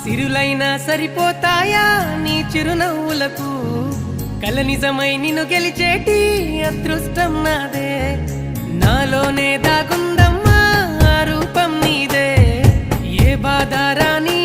సిరులైనా సరిపోతాయా నీ చిరునవ్వులకు కల నిజమై నిన్ను గెలిచేటి అదృష్టం నాదే నాలోనే దాగుందమ్మా ఆ రూపం నీదే ఏ బాధ రాని